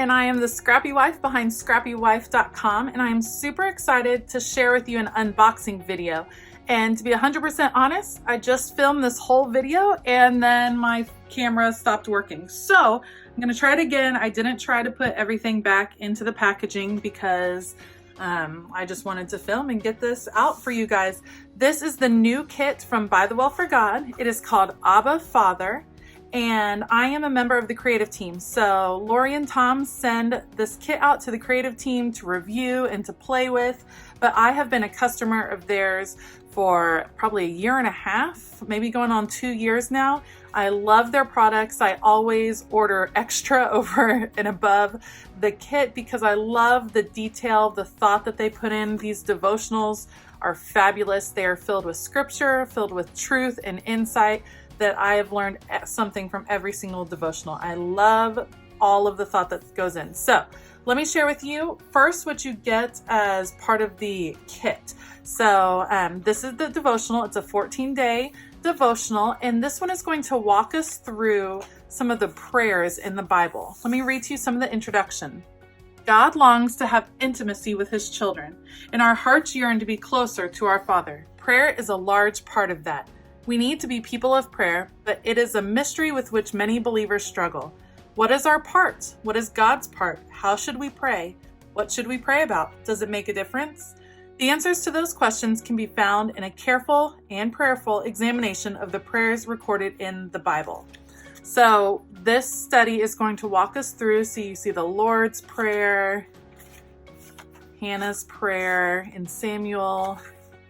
and I am the Scrappy Wife behind scrappywife.com, and I am super excited to share with you an unboxing video. And to be 100% honest, I just filmed this whole video and then my camera stopped working. So I'm gonna try it again. I didn't try to put everything back into the packaging because I just wanted to film and get this out for you guys. This is the new kit from BTW4G. It is called Abba Father. And I am a member of the creative team. So Lori and Tom send this kit out to the creative team to review and to play with. But I have been a customer of theirs for probably a year and a half, maybe going on 2 years now. I love their products. I always order extra over and above the kit because I love the detail, the thought that they put in. These devotionals are fabulous. They are filled with scripture, filled with truth and insight that I have learned something from every single devotional. I love all of the thought that goes in. So let me share with you first what you get as part of the kit. So this is the devotional. It's a 14-day devotional, and this one is going to walk us through some of the prayers in the Bible. Let me read to you some of the introduction. God longs to have intimacy with his children, and our hearts yearn to be closer to our Father. Prayer is a large part of that. We need to be people of prayer, but it is a mystery with which many believers struggle. What is our part? What is God's part? How should we pray? What should we pray about? Does it make a difference? The answers to those questions can be found in a careful and prayerful examination of the prayers recorded in the Bible. So this study is going to walk us through, so you see the Lord's Prayer, Hannah's prayer, and Samuel,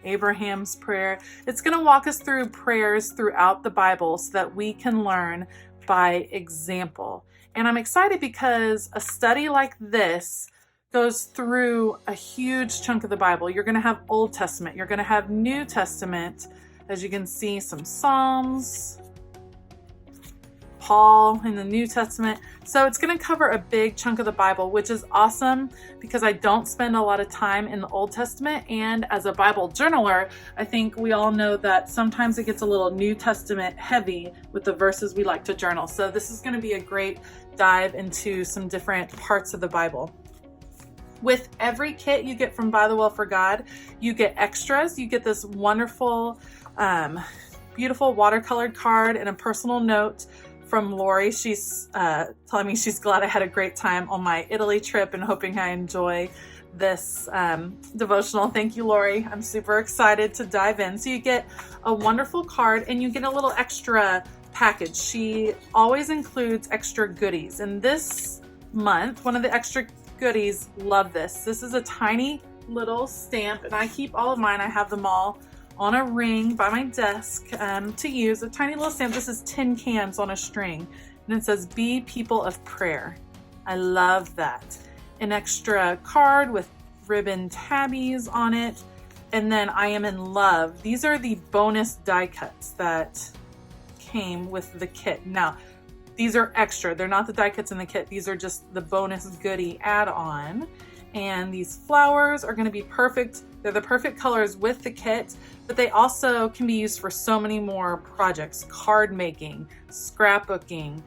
Abraham's prayer. It's going to walk us through prayers throughout the Bible so that we can learn by example. And I'm excited because a study like this goes through a huge chunk of the Bible. You're going to have Old Testament, you're going to have New Testament, as you can see, some Psalms, Paul in the New Testament. So it's going to cover a big chunk of the Bible, which is awesome because I don't spend a lot of time in the Old Testament. And as a Bible journaler, I think we all know that sometimes it gets a little New Testament heavy with the verses we like to journal. So this is going to be a great dive into some different parts of the Bible. With every kit you get from BTW4G, you get extras. You get this wonderful, beautiful watercolored card and a personal note from Lori. She's telling me she's glad I had a great time on my Italy trip and hoping I enjoy this devotional. Thank you, Lori. I'm super excited to dive in. So you get a wonderful card and you get a little extra package. She always includes extra goodies. And this month, one of the extra goodies, love this. This is a tiny little stamp, and I keep all of mine. I have them all on a ring by my desk to use. A tiny little stamp. This is tin cans on a string, and it says, "Be people of prayer." I love that. An extra card with ribbon tabbies on it, and then "I am in love." These are the bonus die cuts that came with the kit. Now, these are extra. They're not the die cuts in the kit. These are just the bonus goodie add-on. And these flowers are going to be perfect. They're the perfect colors with the kit, but they also can be used for so many more projects: card making, scrapbooking,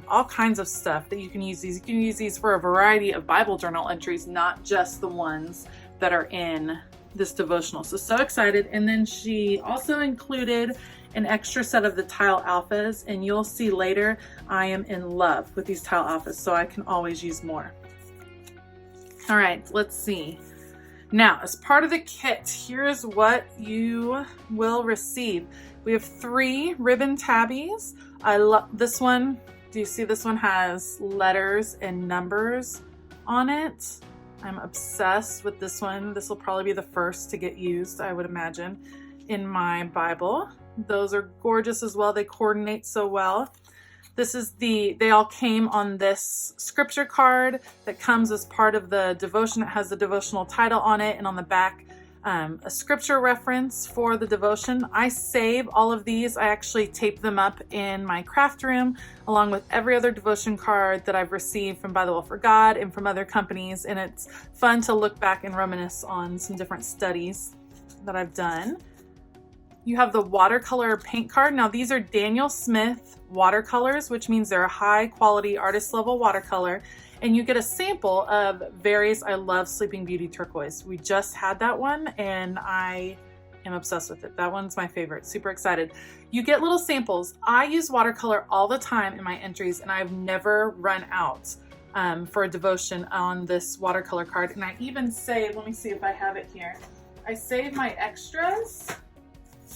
all kinds of stuff that you can use these. You can use these for a variety of Bible journal entries, not just the ones that are in this devotional. So excited. And then she also included an extra set of the tile alphas, and you'll see later I am in love with these tile alphas, so I can always use more. All right, let's see. Now, as part of the kit, here's what you will receive. We have 3 ribbon tabbies. I love this one. Do you see this one has letters and numbers on it? I'm obsessed with this one. This will probably be the first to get used, I would imagine, in my Bible. Those are gorgeous as well. They coordinate so well. This is they all came on this scripture card that comes as part of the devotion. It has the devotional title on it, and on the back, a scripture reference for the devotion. I save all of these. I actually tape them up in my craft room along with every other devotion card that I've received from BTW4G and from other companies. And it's fun to look back and reminisce on some different studies that I've done. You have the watercolor paint card. Now these are Daniel Smith watercolors, which means they're a high quality artist level watercolor. and you get a sample of various. I love Sleeping Beauty turquoise. We just had that one and I am obsessed with it. That one's my favorite. Super excited. You get little samples. I use watercolor all the time in my entries and I've never run out for a devotion on this watercolor card. And I even save, let me see if I have it here. I save my extras.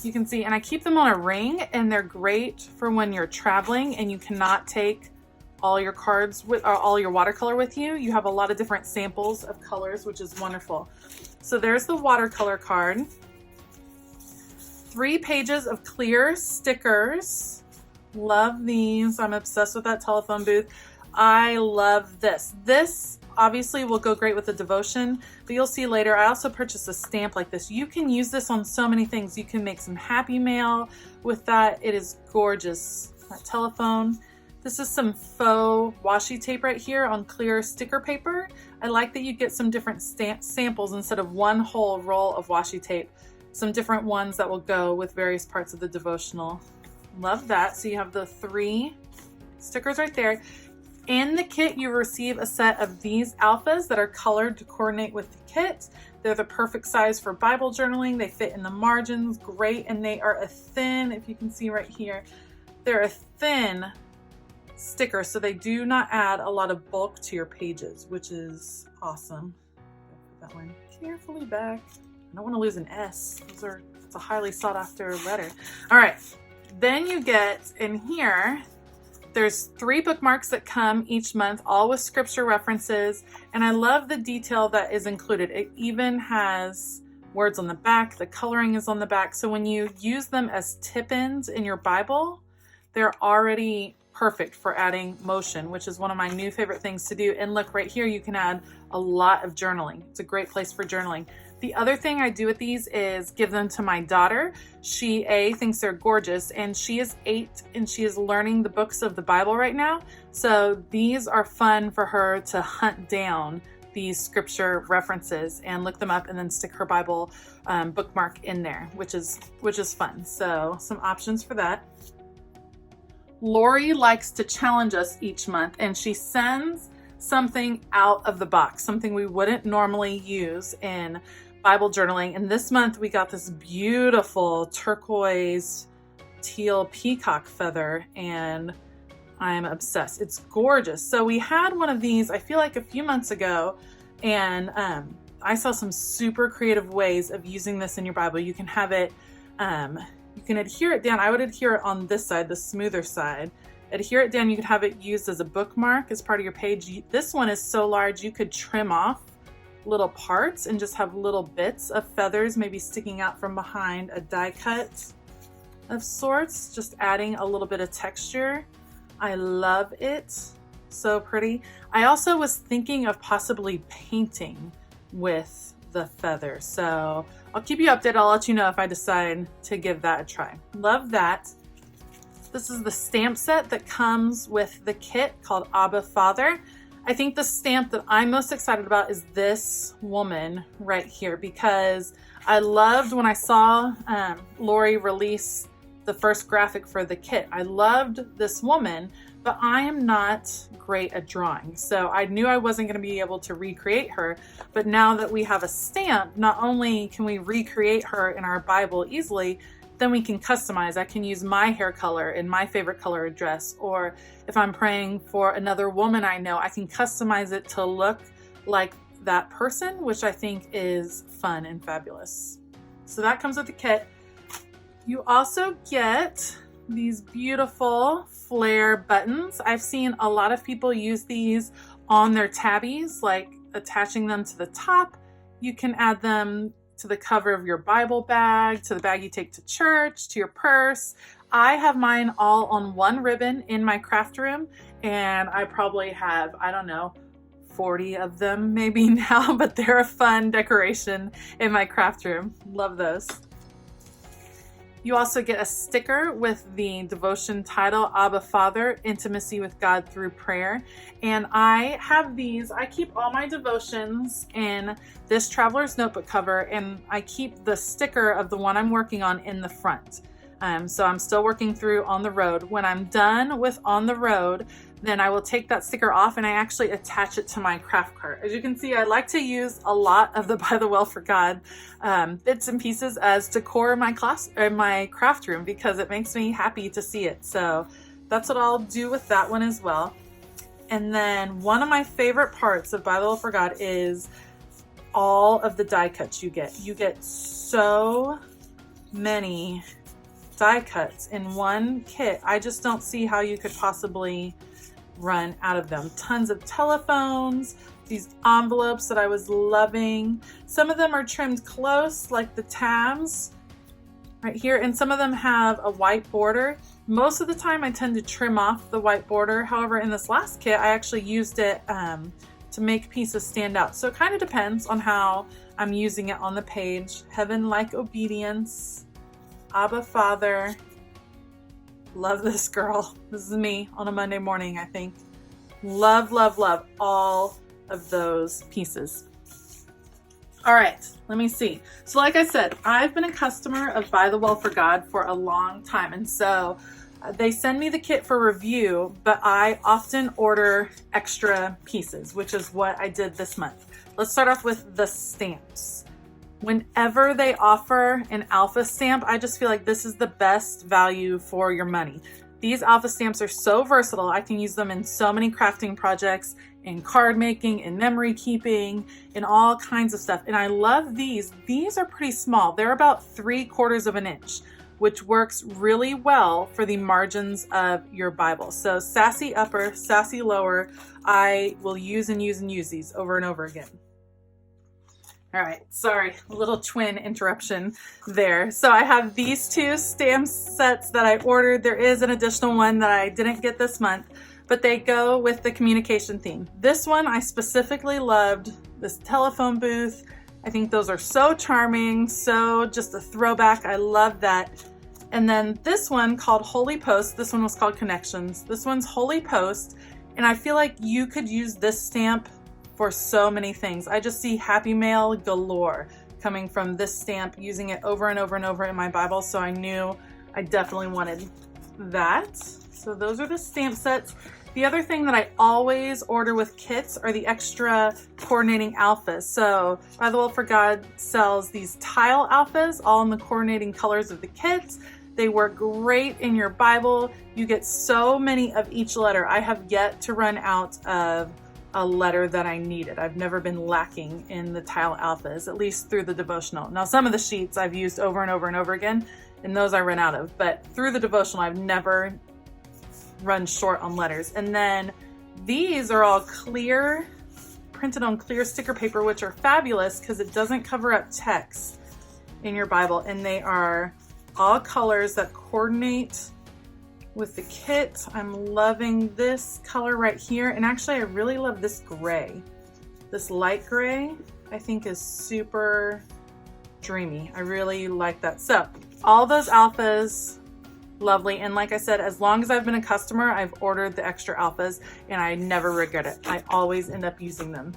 You can see, and I keep them on a ring, and they're great for when you're traveling and you cannot take all your cards with, or all your watercolor with you. You have a lot of different samples of colors, which is wonderful. So there's the watercolor card. 3 pages of clear stickers. Love these. I'm obsessed with that telephone booth. I love this. This obviously will go great with the devotion, but you'll see later, I also purchased a stamp like this. You can use this on so many things. You can make some happy mail with that. It is gorgeous. That telephone. This is some faux washi tape right here on clear sticker paper. I like that you get some different samples instead of one whole roll of washi tape. Some different ones that will go with various parts of the devotional. Love that. So you have the 3 stickers right there. In the kit, you receive a set of these alphas that are colored to coordinate with the kit. They're the perfect size for Bible journaling. They fit in the margins, great, and they are a thin, if you can see right here, they're a thin sticker, so they do not add a lot of bulk to your pages, which is awesome. Put that one carefully back. I don't want to lose an S. It's a highly sought after letter. All right, then you get in here, there's 3 bookmarks that come each month, all with scripture references. And I love the detail that is included. It even has words on the back. The coloring is on the back. So when you use them as tip-ins in your Bible, they're already perfect for adding motion, which is one of my new favorite things to do. And look right here, you can add a lot of journaling. It's a great place for journaling. The other thing I do with these is give them to my daughter. She thinks they're gorgeous, and she is 8 and she is learning the books of the Bible right now. So these are fun for her to hunt down these scripture references and look them up and then stick her Bible bookmark in there, which is fun. So some options for that. Lori likes to challenge us each month, and she sends something out of the box, something we wouldn't normally use in Bible journaling. And this month we got this beautiful turquoise teal peacock feather, and I'm obsessed. It's gorgeous. So we had one of these, I feel like a few months ago, and I saw some super creative ways of using this in your Bible. You can have it, you can adhere it down. I would adhere it on this side, the smoother side. Adhere it down. You could have it used as a bookmark as part of your page. This one is so large you could trim off little parts and just have little bits of feathers maybe sticking out from behind, a die cut of sorts, just adding a little bit of texture. I love it. So pretty. I also was thinking of possibly painting with the feather. So I'll keep you updated. I'll let you know if I decide to give that a try. Love that. This is the stamp set that comes with the kit called Abba Father. I think the stamp that I'm most excited about is this woman right here, because I loved when I saw Lori release the first graphic for the kit. I loved this woman, but I am not great at drawing. So I knew I wasn't going to be able to recreate her. But now that we have a stamp, not only can we recreate her in our Bible easily, then we can customize. I can use my hair color and my favorite color of dress. Or if I'm praying for another woman I know, I can customize it to look like that person, which I think is fun and fabulous. So that comes with the kit. You also get these beautiful flare buttons. I've seen a lot of people use these on their tabbies, like attaching them to the top. You can add them to the cover of your Bible bag, to the bag you take to church, to your purse. I have mine all on one ribbon in my craft room, and I probably have, I don't know, 40 of them maybe now, but they're a fun decoration in my craft room. Love those. You also get a sticker with the devotion title, Abba Father, Intimacy with God Through Prayer. And I have these, I keep all my devotions in this traveler's notebook cover, and I keep the sticker of the one I'm working on in the front. So I'm still working through On the Road. When I'm done with On the Road, then I will take that sticker off and I actually attach it to my craft cart. As you can see, I like to use a lot of the By the Well for God bits and pieces as decor in my class or my craft room because it makes me happy to see it. So that's what I'll do with that one as well. And then one of my favorite parts of By the Well for God is all of the die cuts you get. You get so many die cuts in one kit. I just don't see how you could possibly run out of them. Tons of telephones, these envelopes that I was loving. Some of them are trimmed close, like the tabs right here, and some of them have a white border. Most of the time I tend to trim off the white border. However, in this last kit, I actually used it to make pieces stand out. So it kind of depends on how I'm using it on the page. Heaven like obedience, Abba Father, love this girl. This is me on a Monday morning, I think. Love, love, love all of those pieces. All right, let me see. So like I said, I've been a customer of By the Well for God for a long time. And so they send me the kit for review, but I often order extra pieces, which is what I did this month. Let's start off with the stamps. Whenever they offer an alpha stamp, I just feel like this is the best value for your money. These alpha stamps are so versatile. I can use them in so many crafting projects, in card making, in memory keeping, in all kinds of stuff. And I love these. These are pretty small. They're about 3/4 of an inch, which works really well for the margins of your Bible. So sassy upper, sassy lower, I will use and use and use these over and over again. All right, sorry, a little twin interruption there. So I have these 2 stamp sets that I ordered. There is an additional one that I didn't get this month, but they go with the communication theme. This one I specifically loved, this telephone booth. I think those are so charming, so just a throwback. I love that. And then this one called Holy Post. This one was called Connections. This one's Holy Post. And I feel like you could use this stamp for so many things. I just see happy mail galore coming from this stamp, using it over and over and over in my Bible. So I knew I definitely wanted that. So those are the stamp sets. The other thing that I always order with kits are the extra coordinating alphas. So By the Well for God sells these tile alphas, all in the coordinating colors of the kits. They work great in your Bible. You get so many of each letter. I have yet to run out of a letter that I needed. I've never been lacking in the tile alphas, at least through the devotional. Now, some of the sheets I've used over and over and over again, and those I run out of, but through the devotional, I've never run short on letters. And then these are all clear, printed on clear sticker paper, which are fabulous because it doesn't cover up text in your Bible. And they are all colors that coordinate with the kit. I'm loving this color right here. And actually, I really love this gray. This light gray, I think is super dreamy. I really like that. So all those alphas, lovely. And like I said, as long as I've been a customer, I've ordered the extra alphas and I never regret it. I always end up using them.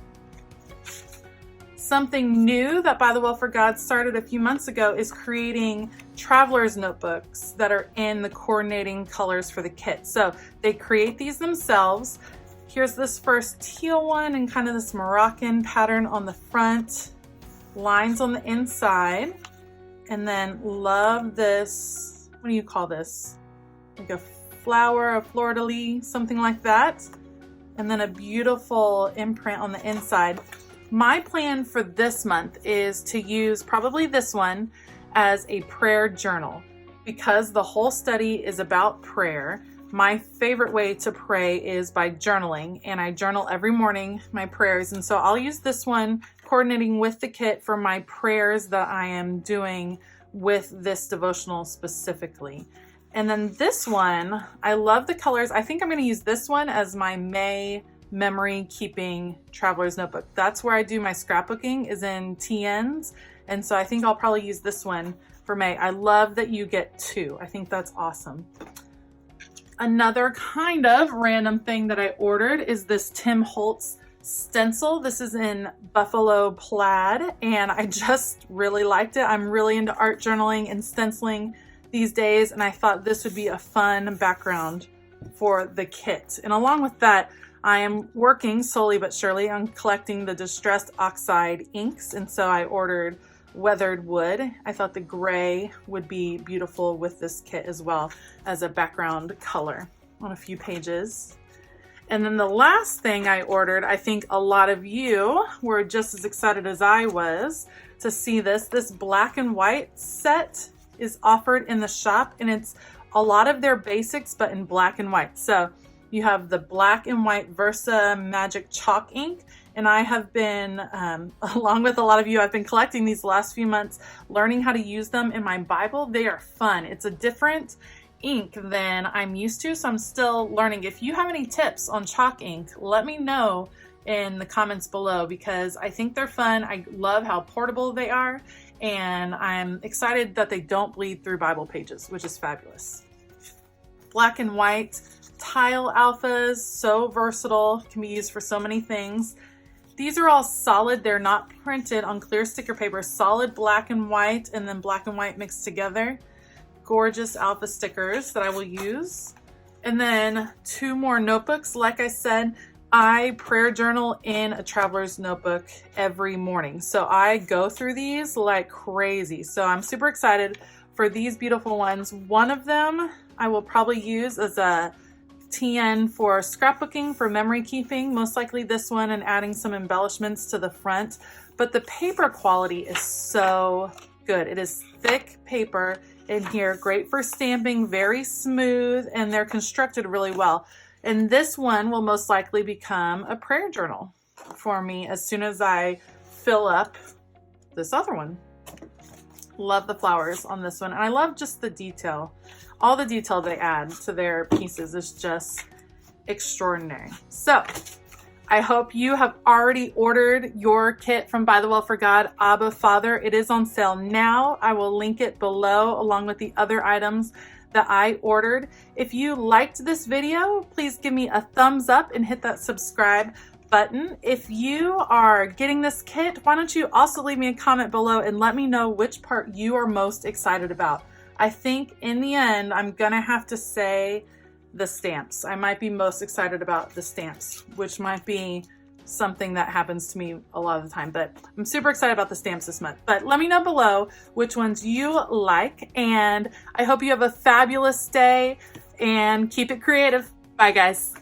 Something new that By the Well for God started a few months ago is creating traveler's notebooks that are in the coordinating colors for the kit. So they create these themselves. Here's this first teal one and kind of this Moroccan pattern on the front, lines on the inside, and then love this, what do you call this? Like a flower, a fleur-de-lis, something like that. And then a beautiful imprint on the inside. My plan for this month is to use probably this one as a prayer journal. Because the whole study is about prayer, my favorite way to pray is by journaling, and I journal every morning my prayers. And so I'll use this one coordinating with the kit for my prayers that I am doing with this devotional specifically. And then this one, I love the colors. I think I'm going to use this one as my May memory keeping traveler's notebook. That's where I do my scrapbooking, is in TNs. And so I think I'll probably use this one for May. I love that you get 2. I think that's awesome. Another kind of random thing that I ordered is this Tim Holtz stencil. This is in Buffalo Plaid, and I just really liked it. I'm really into art journaling and stenciling these days, and I thought this would be a fun background for the kit. And along with that, I am working slowly but surely on collecting the distressed Oxide inks. And so I ordered weathered wood. I thought the gray would be beautiful with this kit as well as a background color on a few pages. And then the last thing I ordered, I think a lot of you were just as excited as I was to see this. This black and white set is offered in the shop, and it's a lot of their basics, but in black and white. So you have the black and white Versa Magic Chalk ink. And I have been, along with a lot of you, I've been collecting these last few months, learning how to use them in my Bible. They are fun. It's a different ink than I'm used to, so I'm still learning. If you have any tips on chalk ink, let me know in the comments below, because I think they're fun. I love how portable they are, and I'm excited that they don't bleed through Bible pages, which is fabulous. Black and white tile alphas, so versatile, can be used for so many things. These are all solid. They're not printed on clear sticker paper. Solid black and white, and then black and white mixed together. Gorgeous alpha stickers that I will use. And then 2 more notebooks. Like I said, I prayer journal in a traveler's notebook every morning. So I go through these like crazy. So I'm super excited for these beautiful ones. One of them I will probably use as a TN for scrapbooking, for memory keeping, most likely this one, and adding some embellishments to the front. But the paper quality is so good. It is thick paper in here, great for stamping, very smooth, and they're constructed really well. And this one will most likely become a prayer journal for me as soon as I fill up this other one. Love the flowers on this one, and I love just the detail. All the detail they add to their pieces is just extraordinary. So I hope you have already ordered your kit from By the Well for God, Abba Father. It is on sale now. I will link it below along with the other items that I ordered. If you liked this video, please give me a thumbs up and hit that subscribe button. If you are getting this kit, why don't you also leave me a comment below and let me know which part you are most excited about. I think in the end, I'm gonna have to say the stamps. I might be most excited about the stamps, which might be something that happens to me a lot of the time, but I'm super excited about the stamps this month. But let me know below which ones you like, and I hope you have a fabulous day and keep it creative. Bye guys.